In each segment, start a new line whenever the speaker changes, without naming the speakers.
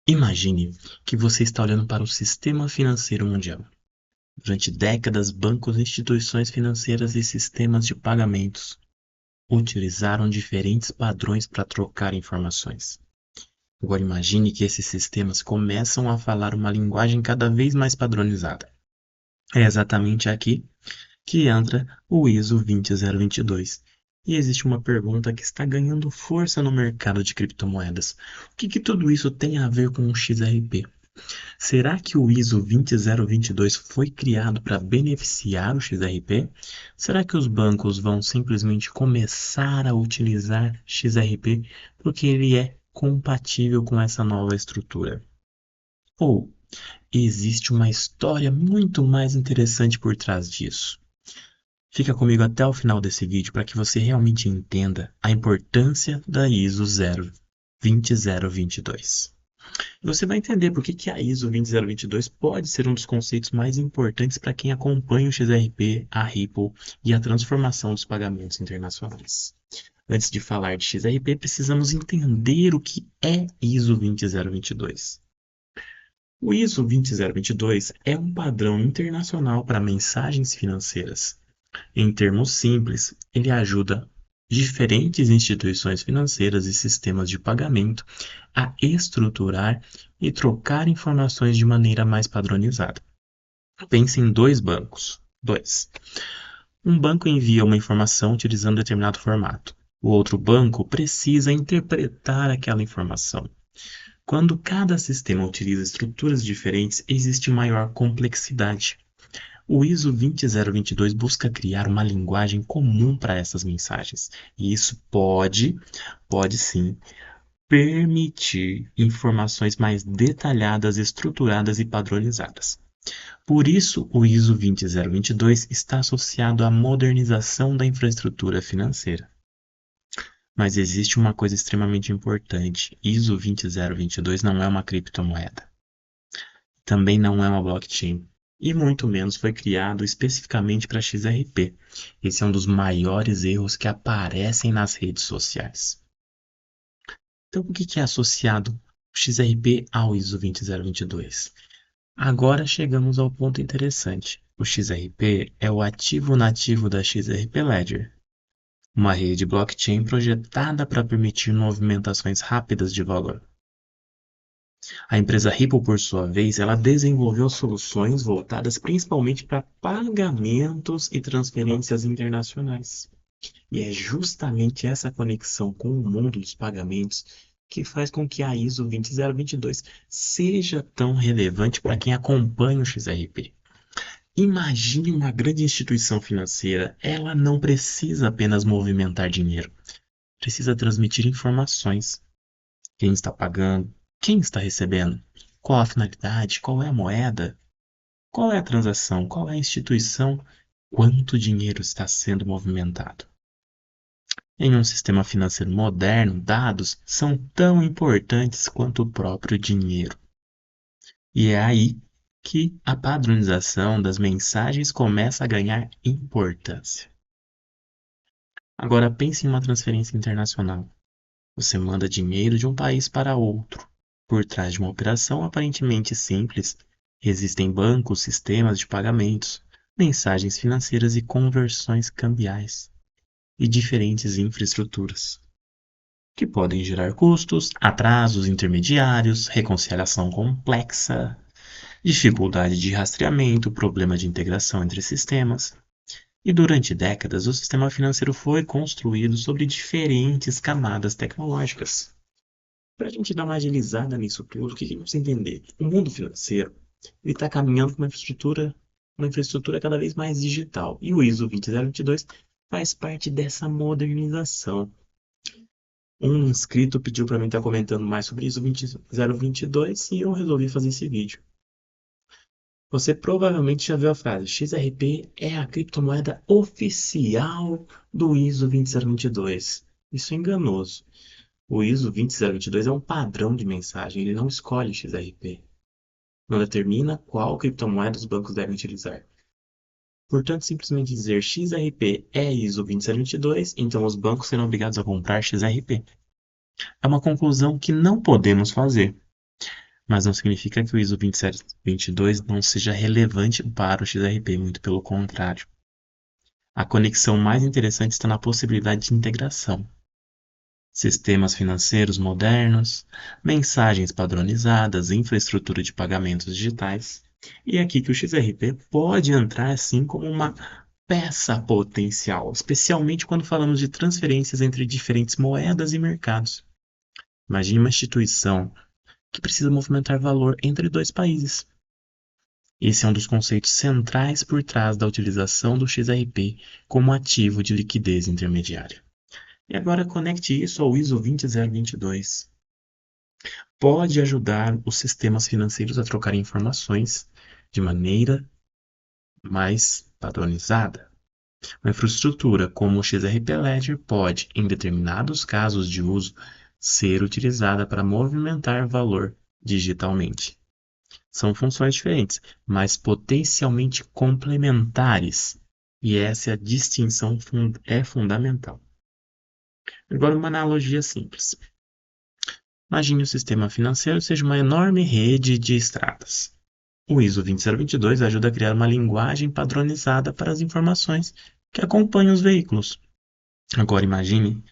Imagine que você está olhando para o sistema financeiro mundial. Durante décadas, bancos, instituições financeiras e sistemas de pagamentos utilizaram diferentes padrões para trocar informações. Agora imagine que esses sistemas começam a falar uma linguagem cada vez mais padronizada. É exatamente aqui que entra o ISO 20022. E existe uma pergunta que está ganhando força no mercado de criptomoedas. O que tudo isso tem a ver com o XRP? Será que o ISO 20022 foi criado para beneficiar o XRP? Será que os bancos vão simplesmente começar a utilizar XRP porque ele é compatível com essa nova estrutura? Ou existe uma história muito mais interessante por trás disso? Fica comigo até o final desse vídeo para que você realmente entenda a importância da ISO 20022. Você vai entender por que a ISO 20022 pode ser um dos conceitos mais importantes para quem acompanha o XRP, a Ripple e a transformação dos pagamentos internacionais. Antes de falar de XRP, precisamos entender o que é ISO 20022. O ISO 20022 é um padrão internacional para mensagens financeiras. Em termos simples, ele ajuda diferentes instituições financeiras e sistemas de pagamento a estruturar e trocar informações de maneira mais padronizada. Pense em dois bancos. Dois. Um banco envia uma informação utilizando determinado formato. O outro banco precisa interpretar aquela informação. Quando cada sistema utiliza estruturas diferentes, existe maior complexidade. O ISO 20022 busca criar uma linguagem comum para essas mensagens, e isso pode sim, permitir informações mais detalhadas, estruturadas e padronizadas. Por isso, o ISO 20022 está associado à modernização da infraestrutura financeira. Mas existe uma coisa extremamente importante: ISO 20022 não é uma criptomoeda. Também não é uma blockchain. E muito menos foi criado especificamente para XRP. Esse é um dos maiores erros que aparecem nas redes sociais. Então, por que é associado o XRP ao ISO 20022? Agora chegamos ao ponto interessante. O XRP é o ativo nativo da XRP Ledger, uma rede blockchain projetada para permitir movimentações rápidas de valor. A empresa Ripple, por sua vez, ela desenvolveu soluções voltadas principalmente para pagamentos e transferências internacionais. E é justamente essa conexão com o mundo dos pagamentos que faz com que a ISO 20022 seja tão relevante para quem acompanha o XRP. Imagine uma grande instituição financeira, ela não precisa apenas movimentar dinheiro, precisa transmitir informações. Quem está pagando? Quem está recebendo? Qual a finalidade? Qual é a moeda? Qual é a transação? Qual é a instituição? Quanto dinheiro está sendo movimentado? Em um sistema financeiro moderno, dados são tão importantes quanto o próprio dinheiro. E é aí que a padronização das mensagens começa a ganhar importância. Agora pense em uma transferência internacional. Você manda dinheiro de um país para outro. Por trás de uma operação aparentemente simples, existem bancos, sistemas de pagamentos, mensagens financeiras e conversões cambiais, e diferentes infraestruturas, que podem gerar custos, atrasos intermediários, reconciliação complexa, dificuldade de rastreamento, problema de integração entre sistemas. E durante décadas, o sistema financeiro foi construído sobre diferentes camadas tecnológicas. Para a gente dar uma agilizada nisso tudo, o que a gente precisa entender? O mundo financeiro está caminhando para uma infraestrutura cada vez mais digital. E o ISO 20022 faz parte dessa modernização. Um inscrito pediu para mim estar comentando mais sobre ISO 20022 e eu resolvi fazer esse vídeo. Você provavelmente já viu a frase: XRP é a criptomoeda oficial do ISO 20022. Isso é enganoso. O ISO 20022 é um padrão de mensagem, ele não escolhe XRP. Não determina qual criptomoeda os bancos devem utilizar. Portanto, simplesmente dizer XRP é ISO 20022, então os bancos serão obrigados a comprar XRP. É uma conclusão que não podemos fazer. mas não significa que o ISO 27022 não seja relevante para o XRP, muito pelo contrário. A conexão mais interessante está na possibilidade de integração. Sistemas financeiros modernos, mensagens padronizadas, infraestrutura de pagamentos digitais. E é aqui que o XRP pode entrar assim como uma peça potencial, especialmente quando falamos de transferências entre diferentes moedas e mercados. Imagine uma instituição que precisa movimentar valor entre dois países. Esse é um dos conceitos centrais por trás da utilização do XRP como ativo de liquidez intermediária. E agora conecte isso ao ISO 20022. Pode ajudar os sistemas financeiros a trocar informações de maneira mais padronizada. Uma infraestrutura como o XRP Ledger pode, em determinados casos de uso, ser utilizada para movimentar valor digitalmente. São funções diferentes, mas potencialmente complementares, e essa é a distinção é fundamental. Agora, uma analogia simples. Imagine o sistema financeiro seja uma enorme rede de estradas. O ISO 20022 ajuda a criar uma linguagem padronizada para as informações que acompanham os veículos. Agora imagine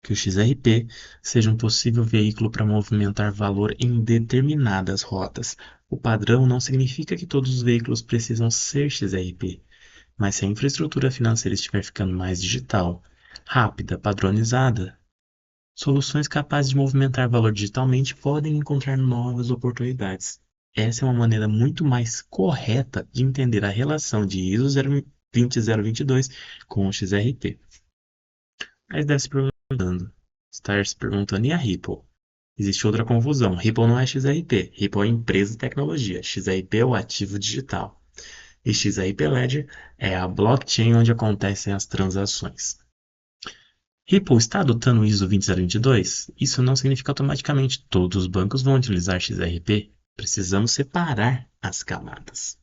que o XRP seja um possível veículo para movimentar valor em determinadas rotas. O padrão não significa que todos os veículos precisam ser XRP, mas se a infraestrutura financeira estiver ficando mais digital, rápida, padronizada, soluções capazes de movimentar valor digitalmente podem encontrar novas oportunidades. Essa é uma maneira muito mais correta de entender a relação de ISO 20022 com o XRP. Mas deve estar se perguntando, e a Ripple? Existe outra confusão. Ripple não é XRP. Ripple é empresa de tecnologia. XRP é o ativo digital. E XRP Ledger é a blockchain onde acontecem as transações. Ripple está adotando o ISO 20022? Isso não significa automaticamente que todos os bancos vão utilizar XRP. Precisamos separar as camadas.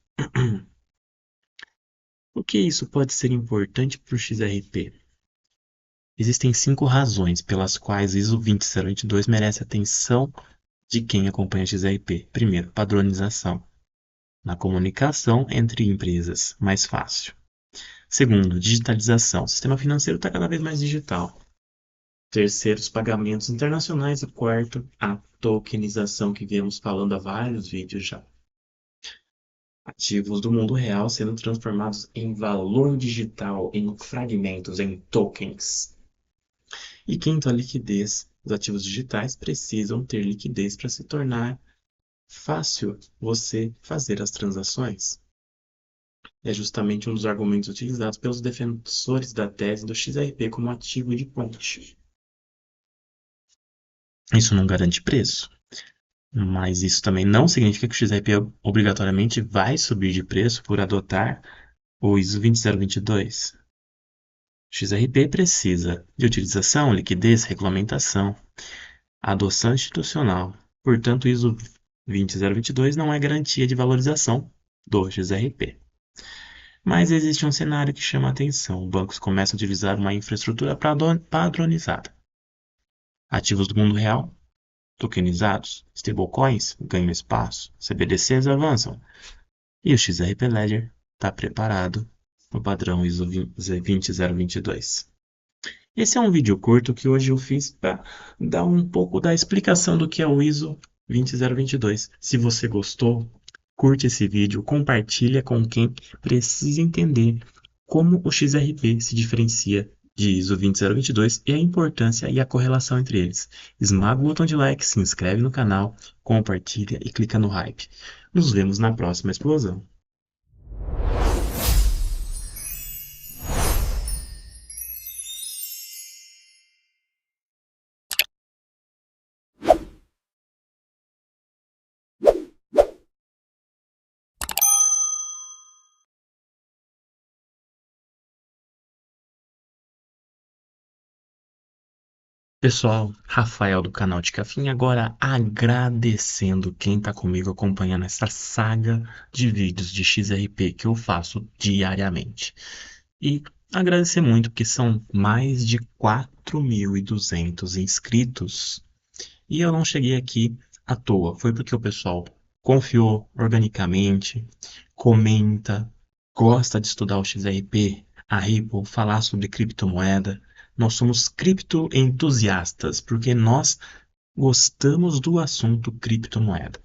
Por que isso pode ser importante para o XRP? Existem 5 razões pelas quais o ISO 20022 merece a atenção de quem acompanha XRP. Primeiro, padronização. Na comunicação entre empresas, mais fácil. Segundo, digitalização. O sistema financeiro está cada vez mais digital. Terceiro, os pagamentos internacionais. E quarto, a tokenização, que viemos falando há vários vídeos já. Ativos do mundo real sendo transformados em valor digital, em fragmentos, em tokens. E quinto, a liquidez. Os ativos digitais precisam ter liquidez para se tornar fácil você fazer as transações. É justamente um dos argumentos utilizados pelos defensores da tese do XRP como ativo de ponte. Isso não garante preço, mas isso também não significa que o XRP obrigatoriamente vai subir de preço por adotar o ISO 20022. O XRP precisa de utilização, liquidez, regulamentação, adoção institucional. Portanto, o ISO 20022 não é garantia de valorização do XRP. Mas existe um cenário que chama a atenção. Bancos começam a utilizar uma infraestrutura padronizada. Ativos do mundo real, tokenizados, stablecoins ganham espaço, CBDCs avançam. E o XRP Ledger está preparado no padrão ISO 20022. Esse é um vídeo curto que hoje eu fiz para dar um pouco da explicação do que é o ISO 20022. Se você gostou, curte esse vídeo, compartilha com quem precisa entender como o XRP se diferencia de ISO 20022 e a importância e a correlação entre eles. Esmaga o botão de like, se inscreve no canal, compartilha e clica no hype. Nos vemos na próxima explosão. Pessoal, Rafael do canal de Cafim, agora agradecendo quem está comigo acompanhando essa saga de vídeos de XRP que eu faço diariamente. E agradecer muito porque são mais de 4.200 inscritos e eu não cheguei aqui à toa, foi porque o pessoal confiou organicamente, comenta, gosta de estudar o XRP, a Ripple, falar sobre criptomoeda. Nós somos criptoentusiastas, porque nós gostamos do assunto criptomoeda.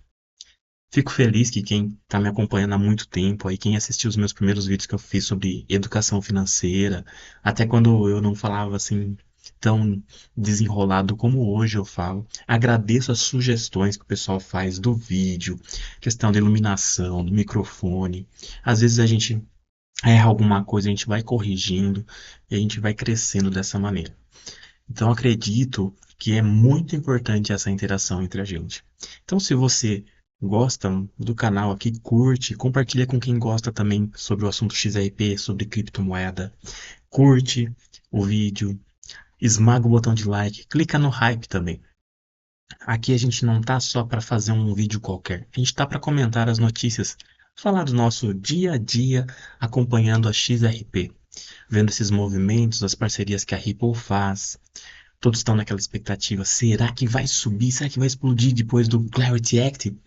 Fico feliz que quem está me acompanhando há muito tempo, aí quem assistiu os meus primeiros vídeos que eu fiz sobre educação financeira, até quando eu não falava assim tão desenrolado como hoje eu falo, agradeço as sugestões que o pessoal faz do vídeo, questão da iluminação, do microfone. Às vezes a gente erra alguma coisa, a gente vai corrigindo e a gente vai crescendo dessa maneira. Então acredito que é muito importante essa interação entre a gente. Então se você gosta do canal aqui, curte, compartilha com quem gosta também sobre o assunto XRP, sobre criptomoeda. Curte o vídeo, esmaga o botão de like, clica no hype também. Aqui a gente não tá só para fazer um vídeo qualquer, a gente tá para comentar as notícias, falar do nosso dia a dia acompanhando a XRP, vendo esses movimentos, as parcerias que a Ripple faz. Todos estão naquela expectativa. Será que vai subir? Será que vai explodir depois do Clarity Act?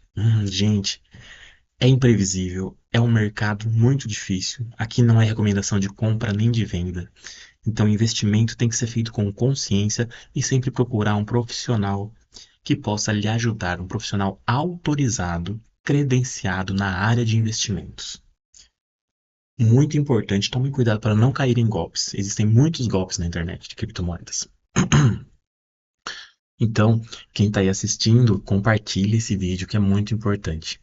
Gente, é imprevisível. É um mercado muito difícil. Aqui não é recomendação de compra nem de venda. Então, investimento tem que ser feito com consciência e sempre procurar um profissional que possa lhe ajudar, um profissional autorizado, credenciado na área de investimentos. Muito importante, tome cuidado para não cair em golpes. Existem muitos golpes na internet de criptomoedas. Então, quem está aí assistindo, compartilhe esse vídeo que é muito importante.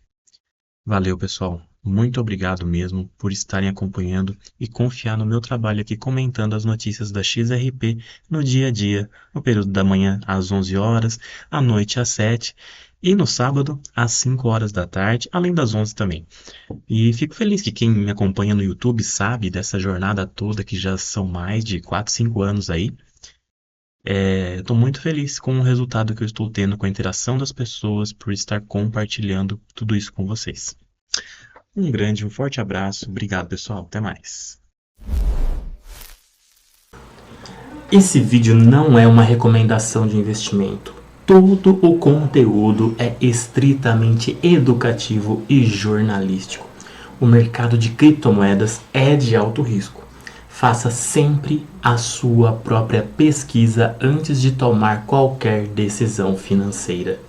Valeu, pessoal. Muito obrigado mesmo por estarem acompanhando e confiar no meu trabalho aqui comentando as notícias da XRP no dia a dia, no período da manhã às 11 horas, à noite às 7 e no sábado às 5 horas da tarde, além das 11 também. E fico feliz que quem me acompanha no YouTube sabe dessa jornada toda que já são mais de 4, 5 anos aí. Estou muito feliz com o resultado que eu estou tendo com a interação das pessoas por estar compartilhando tudo isso com vocês. Um forte abraço. Obrigado, pessoal. Até mais. Esse vídeo não é uma recomendação de investimento. Todo o conteúdo é estritamente educativo e jornalístico. O mercado de criptomoedas é de alto risco. Faça sempre a sua própria pesquisa antes de tomar qualquer decisão financeira.